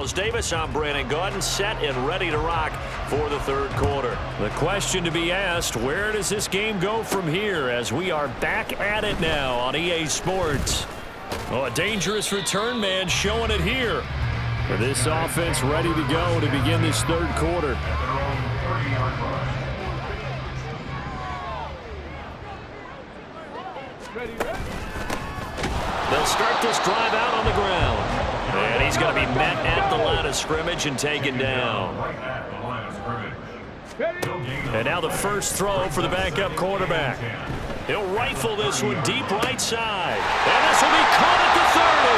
Carlos Davis, I'm Brandon Gaudin, set and ready to rock for the third quarter. The question to be asked, where does this game go from here as we are back at it now on EA Sports? Oh, a dangerous return man showing it here. For this offense ready to go to begin this third quarter. They'll start this drive out on the ground. And he's going to be met at the line of scrimmage and taken down. And now the first throw for the backup quarterback. He'll rifle this one deep right side. And this will be caught at the 30.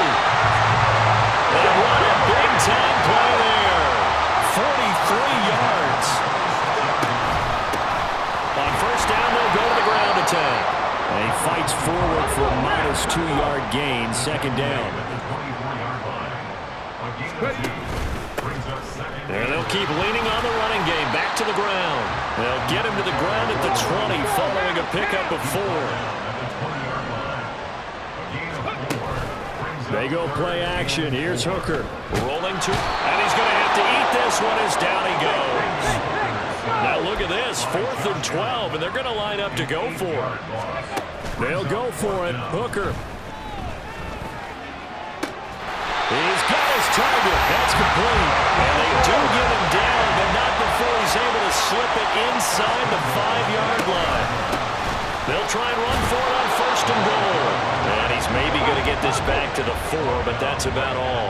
And what a big-time play there. 43 yards. On first down, they'll go to the ground attack. And he fights forward for a modest 2-yard gain, second down. And they'll keep leaning on the running game. Back to the ground. They'll get him to the ground at the 20 following a pickup of 4. They go play action. Here's Hooker. Rolling to, and he's going to have to eat this one as down he goes. Now look at this, 4th and 12, and they're going to line up to go for it. They'll go for it. Hooker. He's got his target. That's complete. And they do get him down, but not before he's able to slip it inside the 5-yard line. They'll try and run for it on first and goal. And he's maybe going to get this back to the 4, but that's about all.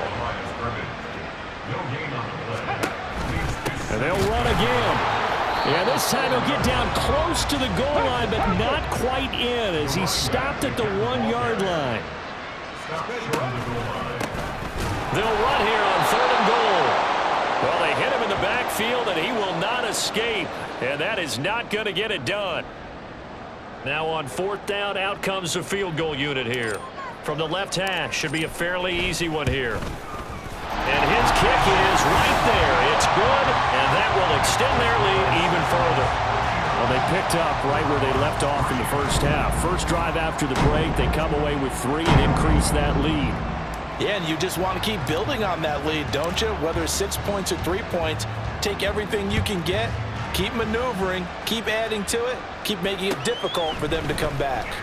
And they'll run again. Yeah, this time he'll get down close to the goal line, but not quite in as he stopped at the 1-yard line. They'll run here on 3rd and goal. Well, they hit him in the backfield, and he will not escape. And that is not going to get it done. Now on 4th down, out comes the field goal unit here. From the left hash, should be a fairly easy one here. And his kick is right there. It's good, and that will extend their lead even further. Well, they picked up right where they left off in the first half. First drive after the break, they come away with 3 and increase that lead. Yeah, and you just want to keep building on that lead, don't you? Whether it's 6 points or 3 points, take everything you can get, keep maneuvering, keep adding to it, keep making it difficult for them to come back.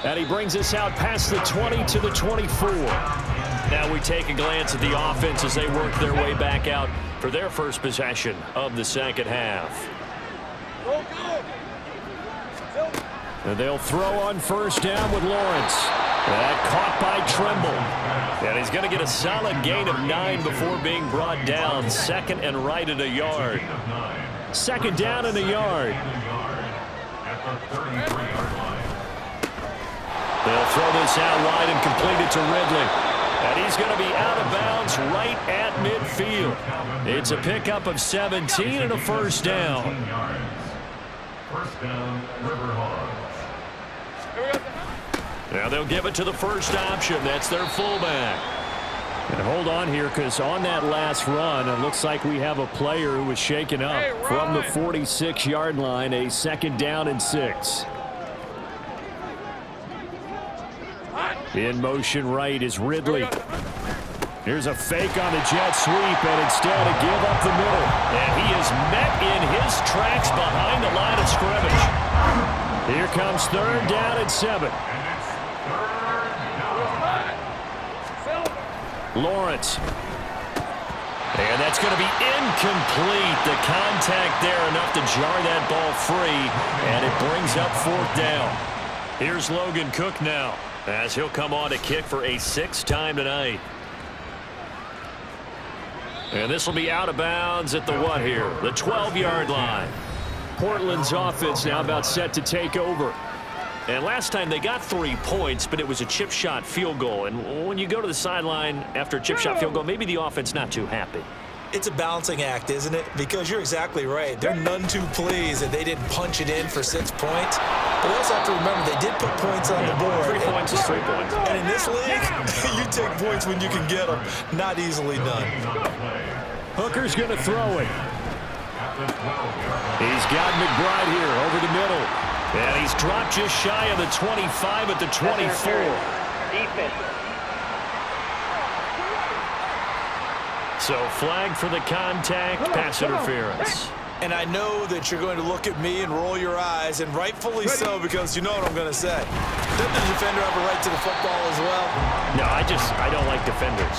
And he brings us out past the 20 to the 24. Now we take a glance at the offense as they work their way back out for their first possession of the second half. And they'll throw on first down with Lawrence. That caught by Trimble. And he's going to get a solid gain of 9 before being brought down. 2nd and right at a yard. 2nd down and a yard. They'll throw this out wide and complete it to Ridley. And he's going to be out of bounds right at midfield. It's a pickup of 17 and a first down. First down, River Hogs. Now they'll give it to the first option. That's their fullback. And hold on here, because on that last run, it looks like we have a player who was shaken up from the 46-yard line, a 2nd down and 6. In motion right is Ridley. Here's a fake on the jet sweep, and instead a give up the middle. And he is met in his tracks behind the line of scrimmage. Here comes 3rd down and 7. Lawrence. And that's going to be incomplete. The contact there enough to jar that ball free, and it brings up 4th down. Here's Logan Cook now, as he'll come on to kick for a 6th time tonight. And this will be out of bounds at the what here? The 12-yard line. Portland's offense now about set to take over. And last time they got 3 points, but it was a chip shot field goal. And when you go to the sideline after a chip shot field goal, maybe the offense not too happy. It's a balancing act, isn't it? Because you're exactly right. They're none too pleased that they didn't punch it in for 6 points. But we also have to remember they did put points on the board. 3 points is 3 points. And in this league, you take points when you can get them. Not easily done. Hooker's going to throw it. He's got McBride here over the middle. And he's dropped just shy of the 25 at the 24. Defense. So flag for the contact, pass interference. And I know that you're going to look at me and roll your eyes, and rightfully so, because you know what I'm going to say. Doesn't the defender have a right to the football as well? No, I don't like defenders.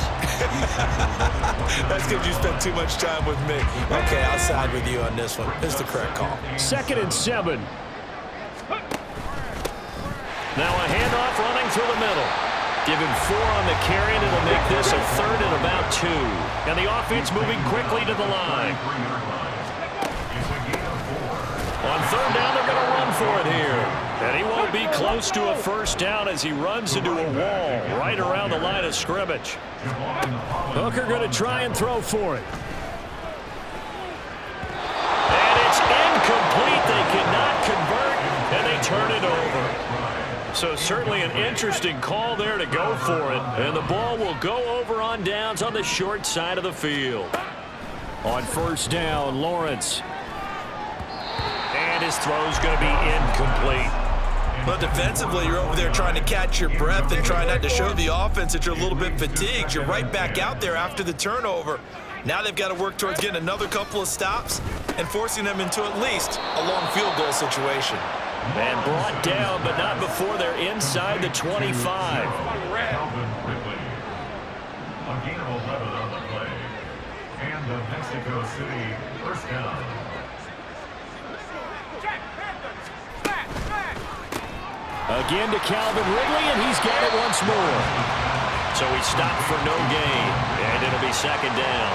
That's because you spent too much time with me. Okay, I'll side with you on this one. This is the correct call. 2nd and 7. Now a handoff running through the middle. Give him 4 on the carry, and it'll make this a 3rd and about 2. And the offense moving quickly to the line. On 3rd down, they're going to run for it here. And he won't be close to a 1st down as he runs into a wall right around the line of scrimmage. Hooker going to try and throw for it. And it's incomplete. They cannot convert, and they turn it over. So certainly an interesting call there to go for it. And the ball will go over on downs on the short side of the field. On 1st down, Lawrence. And his throw's going to be incomplete. But defensively, you're over there trying to catch your breath and trying not to show the offense that you're a little bit fatigued. You're right back out there after the turnover. Now they've got to work towards getting another couple of stops and forcing them into at least a long field goal situation. And brought down, but not before they're inside the 25. Calvin Ridley. A gain of 11 on the play. And the Mexico City 1st down. Again to Calvin Ridley, and he's got it once more. So he stopped for no gain, and it'll be 2nd down.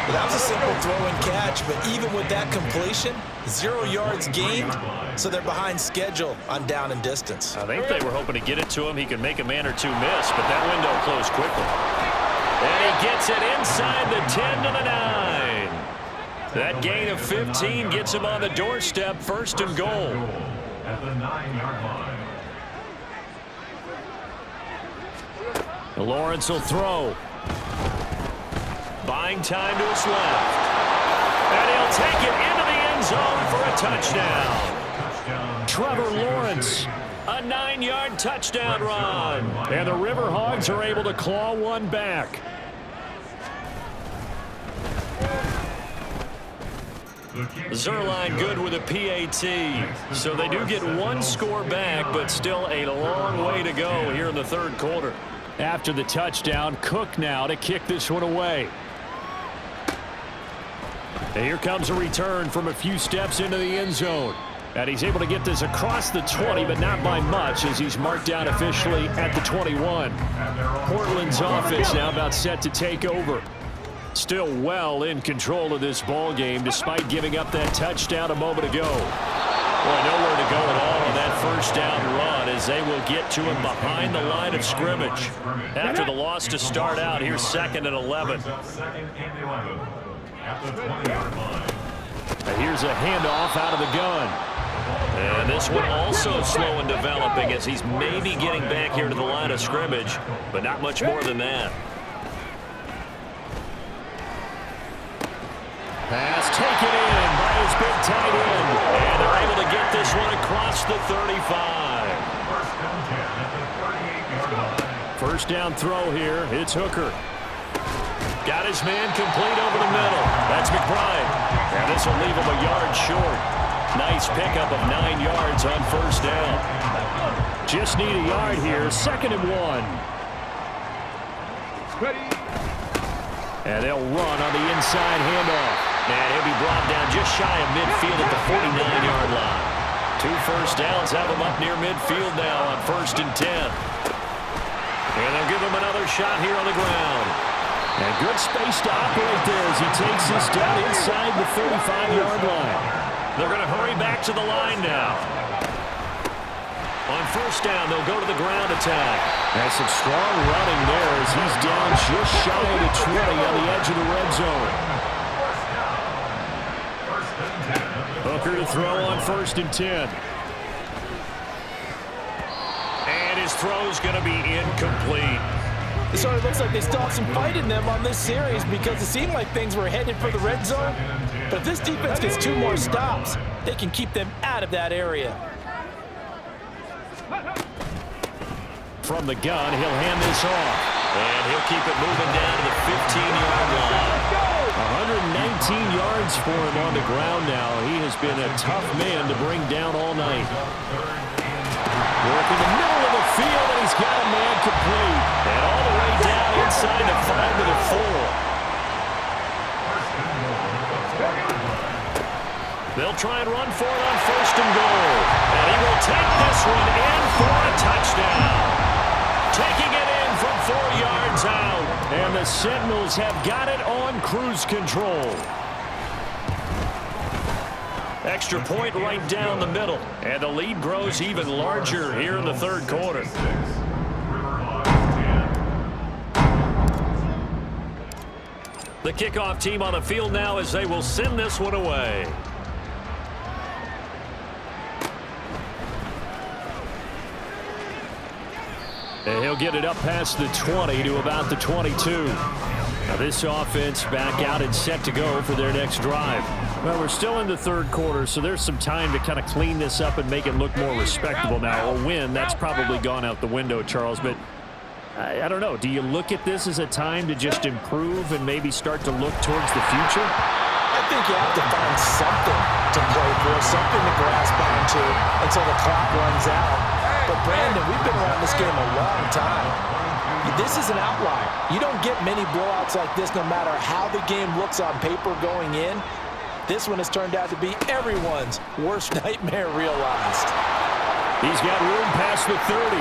Well, that was a simple throw and catch, but even with that completion, 0 yards gained, so they're behind schedule on down and distance. I think they were hoping to get it to him. He could make a man or two miss, but that window closed quickly. And he gets it inside the 10 to the 9. That gain of 15 gets him on the doorstep, 1st and goal. At the 9-yard line. Lawrence will throw. Buying time to his left. And he'll take it into the end zone for a touchdown. Trevor Lawrence, a 9-yard touchdown run. And the River Hogs are able to claw one back. Zerline good with a PAT. So they do get one score back, but still a long way to go here in the 3rd quarter. After the touchdown, Cook now to kick this one away. And here comes a return from a few steps into the end zone. And he's able to get this across the 20, but not by much, as he's marked down officially at the 21. Portland's offense now about set to take over. Still well in control of this ball game, despite giving up that touchdown a moment ago. Boy, nowhere to go at all on that 1st down run, as they will get to him behind the line of scrimmage. After the loss to start out, here's 2nd and 11. At the 20-yard line. And here's a handoff out of the gun. And this one also slow in developing, as he's maybe getting back here to the line of scrimmage, but not much more than that. Pass taken in by his big tight end. And they're able to get this one across the 35. 1st down throw here. It's Hooker. Got his man complete over the middle. That's McBride. And this will leave him a yard short. Nice pickup of 9 yards on 1st down. Just need a yard here. 2nd and 1. And they'll run on the inside handoff. And he'll be brought down just shy of midfield at the 49-yard line. 2 first downs have him up near midfield now on 1st and 10. And they'll give him another shot here on the ground. And good space to operate there as he takes this down inside the 35-yard line. They're going to hurry back to the line now. On 1st down, they'll go to the ground attack. And some strong running there as he's down just shy of the 20 on the edge of the red zone. Hooker to throw on 1st and 10. And his throw's going to be incomplete. It sort of looks like they still have some fight in them on this series, because it seemed like things were headed for the red zone. But if this defense gets 2 more stops, they can keep them out of that area. From the gun, he'll hand this off. And he'll keep it moving down to the 15-yard line. yards for him on the ground now. He has been a tough man to bring down all night. Working the middle of the field, and he's got a man complete. And all the way down inside the 5 to the 4. They'll try and run for it on 1st and goal. And he will take this one in for a touchdown. Taking it in from 4 yards out. And the Sentinels have got it on cruise control. Extra point right down the middle. And the lead grows even larger here in the 3rd quarter. The kickoff team on the field now as they will send this one away. And he'll get it up past the 20 to about the 22. Now this offense back out and set to go for their next drive. Well, we're still in the 3rd quarter, so there's some time to kind of clean this up and make it look more respectable now. A win, that's probably gone out the window, Charles, but I don't know. Do you look at this as a time to just improve and maybe start to look towards the future? I think you have to find something to play for, something to grasp onto until the clock runs out. But, Brandon, we've been around this game a long time. This is an outlier. You don't get many blowouts like this no matter how the game looks on paper going in. This one has turned out to be everyone's worst nightmare realized. He's got room past the 30.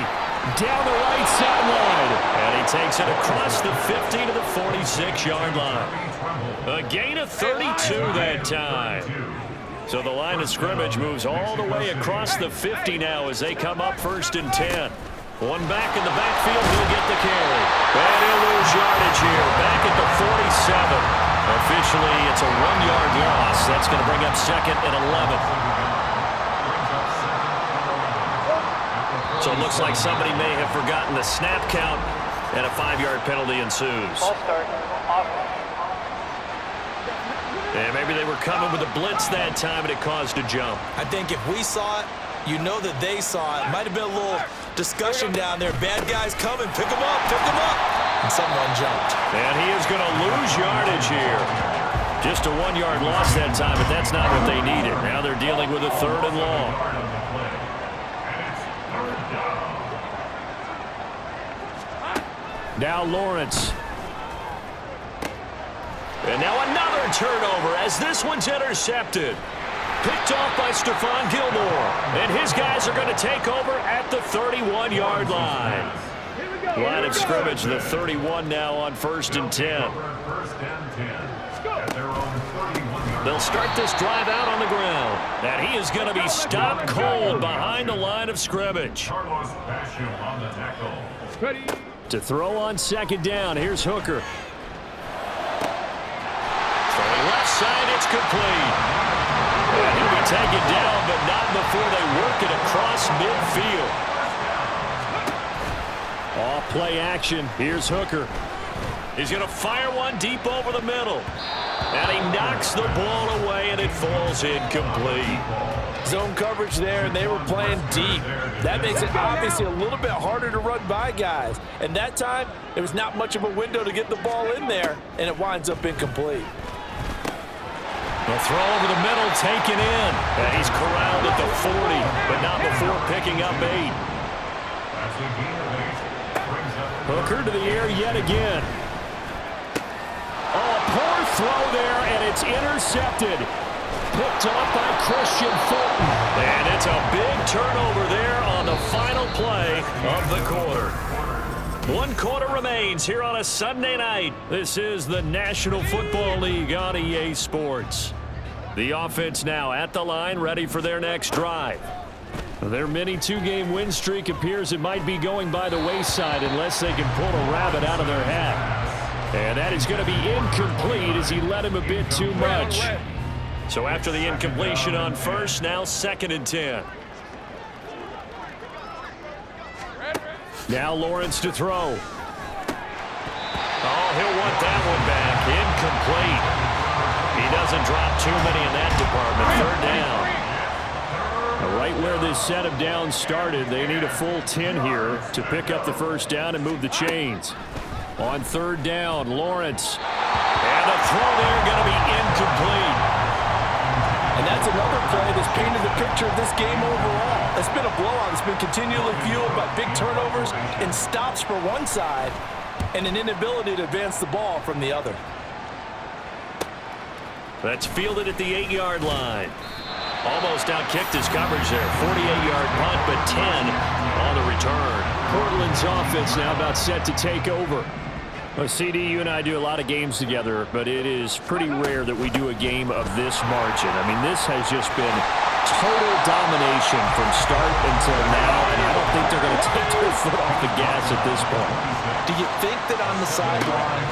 Down the right sideline. And he takes it across the 50 to the 46-yard line. A gain of 32 that time. So the line of scrimmage moves all the way across the 50 now as they come up 1st and 10. One back in the backfield, he'll get the carry. And he'll lose yardage here, back at the 47. Officially, it's a 1-yard loss. That's going to bring up 2nd and 11. So it looks like somebody may have forgotten the snap count, and a 5-yard penalty ensues. And maybe they were coming with a blitz that time, and it caused a jump. I think if we saw it, you know that they saw it. Might have been a little discussion down there. Bad guys coming. Pick them up. Pick them up. And someone jumped. And he is going to lose yardage here. Just a 1-yard loss that time, but that's not what they needed. Now they're dealing with a 3rd and long. Now Lawrence. And now another turnover as this one's intercepted. Picked off by Stephon Gilmore. And his guys are going to take over at the 31-yard line. Line of scrimmage, the 31 now on 1st and 10. They'll start this drive out on the ground. And he is going to be stopped cold behind the line of scrimmage. To throw on 2nd down, here's Hooker. Throwing left side, it's complete. And he'll be taken down, but not before they work it across midfield. Off play action. Here's Hooker. He's going to fire one deep over the middle. And he knocks the ball away, and it falls incomplete. Zone coverage there, and they were playing deep. That makes it obviously a little bit harder to run by guys. And that time, there was not much of a window to get the ball in there, and it winds up incomplete. The throw over the middle, taken in. And he's corralled at the 40, but not before picking up 8. Hooker to the air yet again. Oh, a poor throw there, and it's intercepted. Picked up by Christian Fulton. And it's a big turnover there on the final play of the quarter. 1 quarter remains here on a Sunday night. This is the National Football League on EA Sports. The offense now at the line, ready for their next drive. Their mini 2-game win streak appears it might be going by the wayside unless they can pull a rabbit out of their hat. And that is going to be incomplete as he led him a bit too much. So after the incompletion on 1st, now 2nd and 10. Now Lawrence to throw. Oh, he'll want that one back. Incomplete. He doesn't drop too many in that department. 3rd down. Right where this set of downs started, they need a full 10 here to pick up the 1st down and move the chains. On 3rd down, Lawrence. And the throw there going to be incomplete. And that's another play that's painted the picture of this game overall. It's been a blowout. It's been continually fueled by big turnovers and stops for one side and an inability to advance the ball from the other. That's fielded at the 8-yard line. Almost outkicked his coverage there. 48-yard punt, but 10 on the return. Portland's offense now about set to take over. Well, CD, you and I do a lot of games together, but it is pretty rare that we do a game of this margin. I mean, this has just been total domination from start until now, and I don't think they're going to take their foot off the gas at this point. Do you think that on the sideline,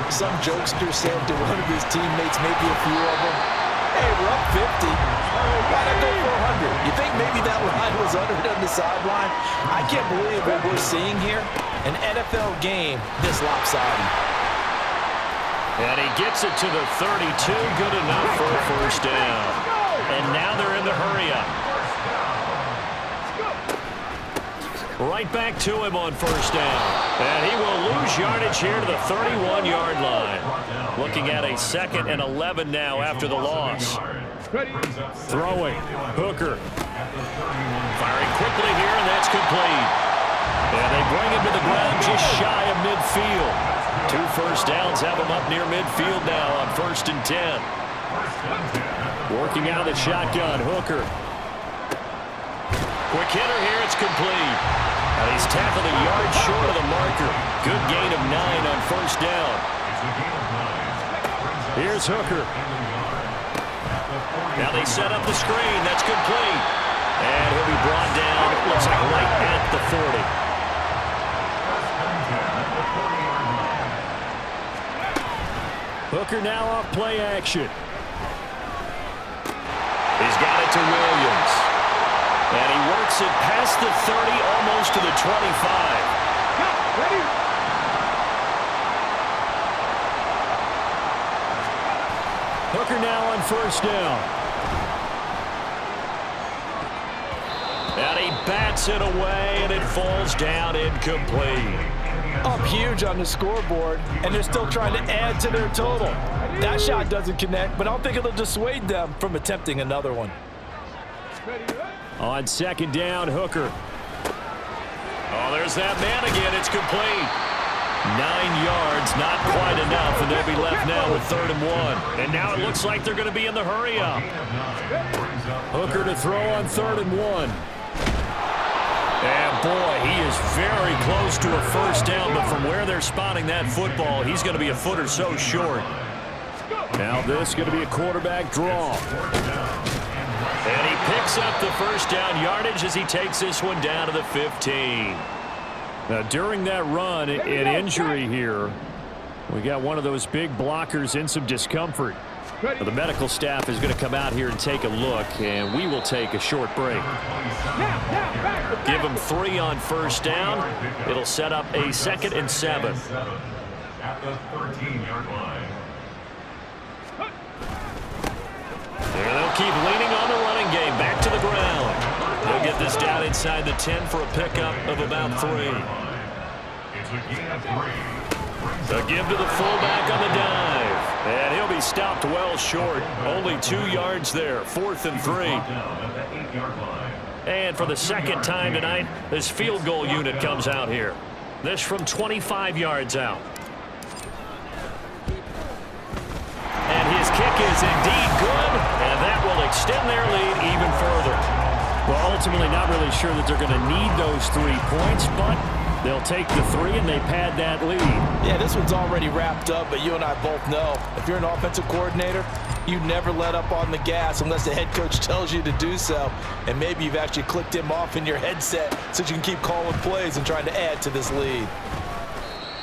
some jokester said to one of his teammates, maybe a few of them, hey, we're up 50. Why not go for 100? You think maybe that line was uttered on the sideline? I can't believe what we're seeing here. An NFL game this lopsided. And he gets it to the 32. Good enough for a first down. And now they're in the hurry-up. Right back to him on first down. And he will lose yardage here to the 31-yard line. Looking at a 2nd and 11 now after the loss. Throwing. Hooker. Firing quickly here, and that's complete. And they bring him to the ground just shy of midfield. 2 first downs have him up near midfield now on 1st and 10. Working out of the shotgun, Hooker. Quick hitter here, it's complete. And he's tackled a yard short of the marker. Good gain of 9 on first down. Here's Hooker. Now they set up the screen. That's complete. And he'll be brought down, looks like right at the 40. Hooker now off play action. He's got it to Williams. And he works it past the 30, almost to the 25. Hooker now on first down. And he bats it away, and it falls down incomplete. Up huge on the scoreboard, and they're still trying to add to their total. That shot doesn't connect, but I don't think it'll dissuade them from attempting another one. On 2nd down, Hooker. Oh, there's that man again. It's complete. 9 yards, not quite enough, and they'll be left now with 3rd and 1. And now it looks like they're going to be in the hurry-up. Hooker to throw on 3rd and 1. And boy, he is very close to a first down, but from where they're spotting that football, he's going to be a foot or so short. Now this is going to be a quarterback draw. And he picks up the first down yardage as he takes this one down to the 15. Now during that run, an injury here, we got one of those big blockers in some discomfort. Well, the medical staff is going to come out here and take a look, and we will take a short break. Give him 3 on first down. It'll set up a 2nd and 7. At the 13-yard line. And they'll keep leaning on the running game. Back to the ground. They'll get this down inside the 10 for a pickup of about 3. It's a gain of 3. The give to the fullback on the dive. And he'll be stopped well short. Only 2 yards there. 4th and 3. And for the 2nd time tonight, this field goal unit comes out here. This from 25 yards out. And his kick is indeed good. And that will extend their lead even further. Well, ultimately not really sure that they're going to need those 3 points, but they'll take the 3 and they pad that lead. Yeah, this one's already wrapped up, but you and I both know if you're an offensive coordinator, you never let up on the gas unless the head coach tells you to do so. And maybe you've actually clicked him off in your headset so you can keep calling plays and trying to add to this lead.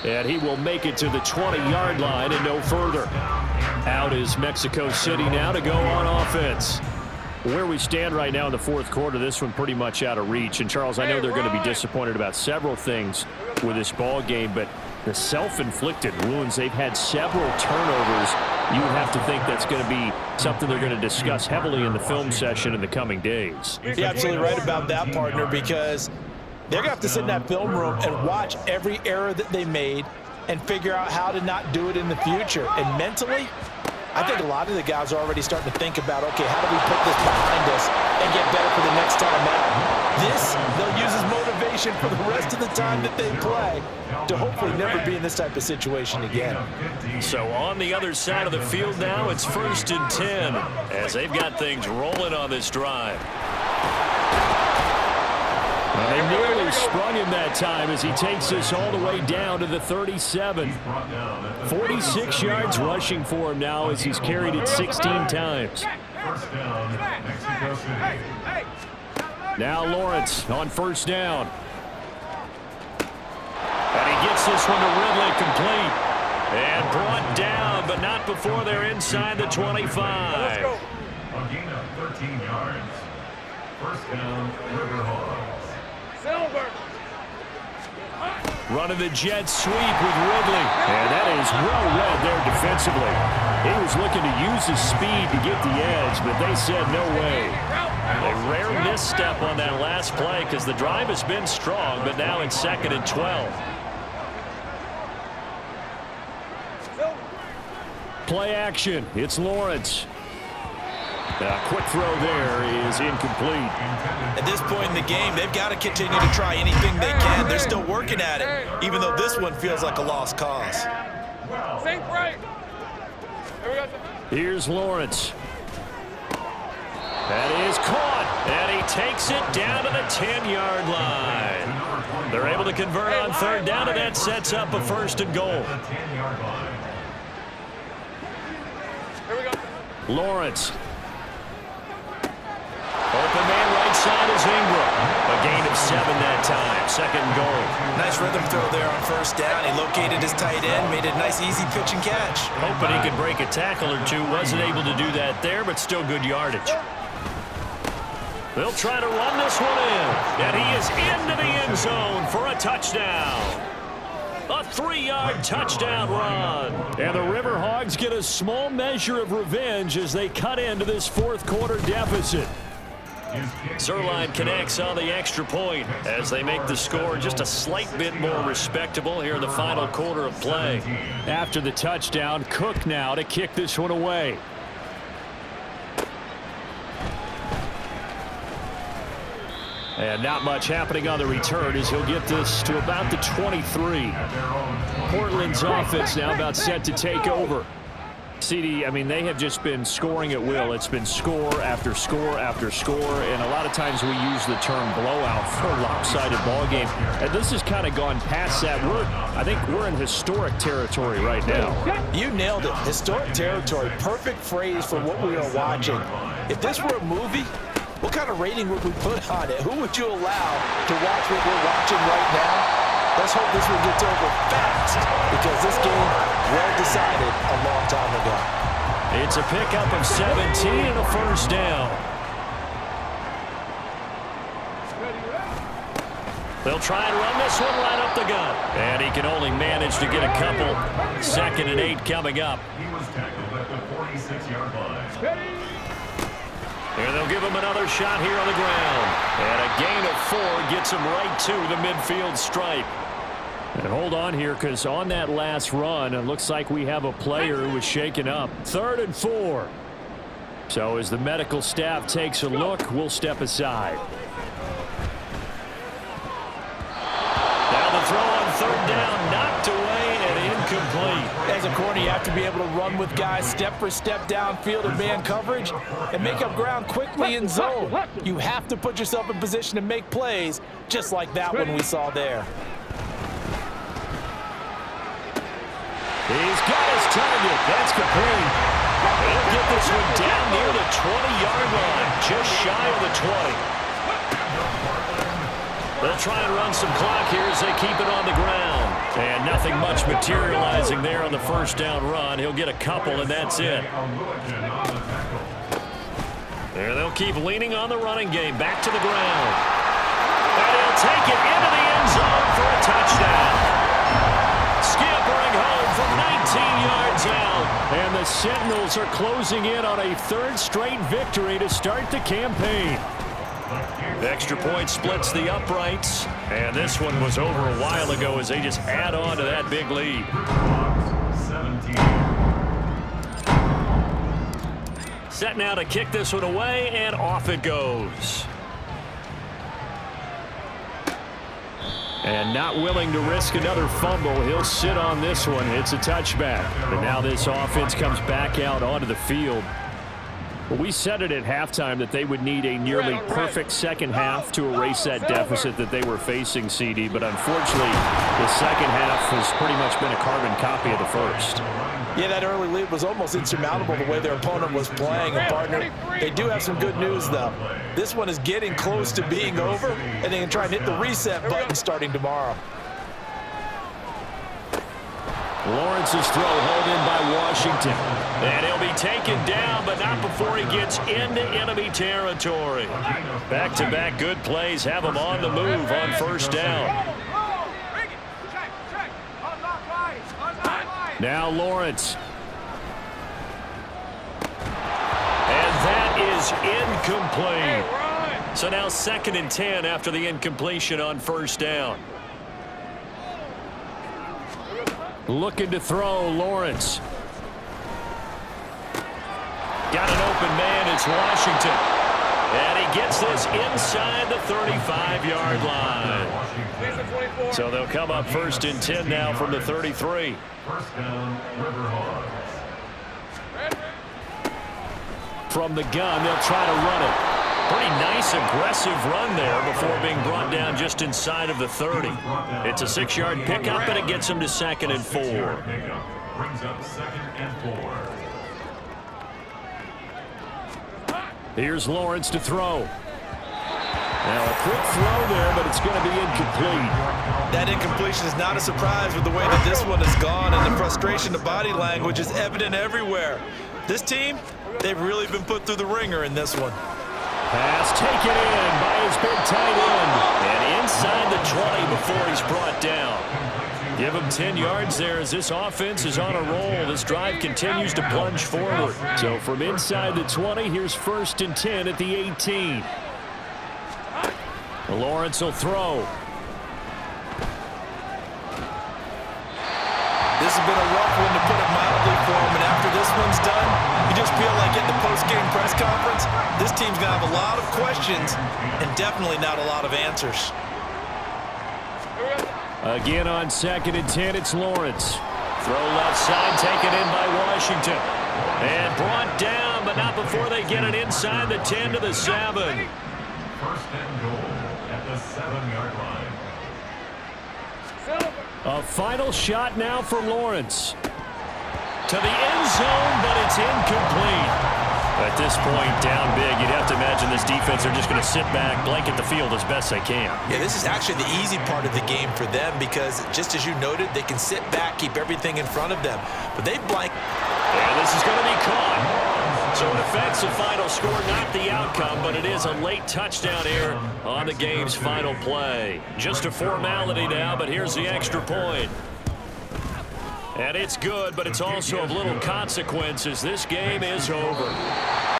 And he will make it to the 20-yard line and no further. Out is Mexico City now to go on offense. Where we stand right now in the 4th quarter, this one pretty much out of reach. And, Charles, I know they're going to be disappointed about several things with this ball game, but the self-inflicted wounds, they've had several turnovers. You would have to think that's going to be something they're going to discuss heavily in the film session in the coming days. You're absolutely right about that, partner, because they're going to have to sit in that film room and watch every error that they made, and figure out how to not do it in the future. And mentally, I think a lot of the guys are already starting to think about, okay, how do we put this behind us and get better for the next time out? This, they'll use as motivation for the rest of the time that they play to hopefully never be in this type of situation again. So on the other side of the field now, it's 1st and 10 as they've got things rolling on this drive. And they nearly sprung him that time as he takes this all the way down to the 37. 46 yards rushing for him now as he's carried it 16 times. Now Lawrence on 1st down. And he gets this one to Ridley complete. And brought down, but not before they're inside the 25. A gain of 13 yards. 1st down, River Hogs. Running the jet sweep with Ridley. And that is well read there defensively. He was looking to use his speed to get the edge, but they said no way. A rare misstep on that last play because the drive has been strong, but now it's 2nd and 12. Play action. It's Lawrence. A quick throw there is incomplete. At this point in the game, they've got to continue to try anything they can. They're still working at it, even though this one feels like a lost cause. Here's Lawrence. That is caught, and he takes it down to the 10-yard line. They're able to convert on 3rd down, and that sets up a 1st and goal. Lawrence. Open man right side is Ingram. A gain of 7 that time. 2nd and goal. Nice rhythm throw there on 1st down. He located his tight end, made a nice easy pitch and catch. Hoping he could break a tackle or two. Wasn't able to do that there, but still good yardage. They'll try to run this one in. And he is into the end zone for a touchdown. A 3-yard touchdown run. And the River Hogs get a small measure of revenge as they cut into this 4th quarter deficit. Zerline connects on the extra point as they make the score just a slight bit more respectable here in the final quarter of play. After the touchdown, Cook now to kick this one away. And not much happening on the return as he'll get this to about the 23. Portland's offense now about set to take over. CD, I mean, they have just been scoring at will. It's been score after score after score, and a lot of times we use the term blowout for a lopsided ball game. And this has kind of gone past that. I think we're in historic territory right now. You nailed it. Historic territory. Perfect phrase for what we are watching. If this were a movie, what kind of rating would we put on it? Who would you allow to watch what we're watching right now? Let's hope this one gets over fast because this game well decided a long time ago. It's a pickup of 17 and a 1st down. They'll try and run this one right up the gut. And he can only manage to get a couple. 2nd and 8 coming up. He was tackled at the 46-yard line. And they'll give him another shot here on the ground. And a gain of 4 gets him right to the midfield stripe. And hold on here because on that last run, it looks like we have a player who was shaken up. 3rd and 4. So as the medical staff takes a look, we'll step aside. Now the throw on 3rd down, knocked away and incomplete. As a corner, you have to be able to run with guys step for step downfield in man coverage and make up ground quickly in zone. You have to put yourself in position to make plays just like that one we saw there. He's got his target. That's complete. He'll get this one down near the 20-yard line, just shy of the 20. They'll try and run some clock here as they keep it on the ground. And nothing much materializing there on the 1st down run. He'll get a couple, and that's it. And they'll keep leaning on the running game. Back to the ground. And he'll take it into the end zone for a touchdown. Scampering home from 19 yards out. And the Sentinels are closing in on a 3rd straight victory to start the campaign. Extra point splits the uprights, and this one was over a while ago as they just add on to that big lead. Hogs 17. Set now to kick this one away, and off it goes. And not willing to risk another fumble. He'll sit on this one. It's a touchback. And now this offense comes back out onto the field. Well, we said it at halftime that they would need a nearly perfect second half to erase that deficit that they were facing, CD. But unfortunately, the second half has pretty much been a carbon copy of the first. Yeah, that early lead was almost insurmountable the way their opponent was playing. And, partner, they do have some good news, though. This one is getting close to being over, and they can try and hit the reset button starting tomorrow. Lawrence's throw held in by Washington. And he'll be taken down, but not before he gets into enemy territory. Back-to-back good plays have him on the move on first down. Now Lawrence. And that is incomplete. So now 2nd and 10 after the incompletion on first down. Looking to throw, Lawrence. Got an open man, it's Washington. And he gets this inside the 35-yard line. So they'll come up 1st and 10 now from the 33. First down, River Hogs. From the gun, they'll try to run it. Pretty nice, aggressive run there before being brought down just inside of the 30. It's a 6-yard pickup, and it gets him to 2nd and 4. Brings up 2nd and 4. Here's Lawrence to throw. Now a quick throw there, but it's going to be incomplete. That incompletion is not a surprise with the way that this one has gone, and the frustration, the body language is evident everywhere. This team, they've really been put through the ringer in this one. Pass taken in by his big tight end. And inside the 20 before he's brought down. Give him 10 yards there as this offense is on a roll. This drive continues to plunge forward. So from inside the 20, here's 1st and 10 at the 18. Lawrence will throw. This has been a rough one, to put it mildly, for him, and after this one's done, you just feel like at the post-game press conference, this team's going to have a lot of questions and definitely not a lot of answers. Again on 2nd and 10, it's Lawrence. Throw left side, taken in by Washington. And brought down, but not before they get it inside the 10 to the 7. 1st and goal at the 7-yard line. A final shot now for Lawrence. To the end zone, but it's incomplete. At this point, down big, you'd have to imagine this defense are just going to sit back, blanket the field as best they can. Yeah, this is actually the easy part of the game for them because, just as you noted, they can sit back, keep everything in front of them. But they blank. And this is going to be caught. So it affects the final score, not the outcome, but it is a late touchdown here on the game's final play. Just a formality now, but here's the extra point. And it's good, but it's also of little consequences. This game is over.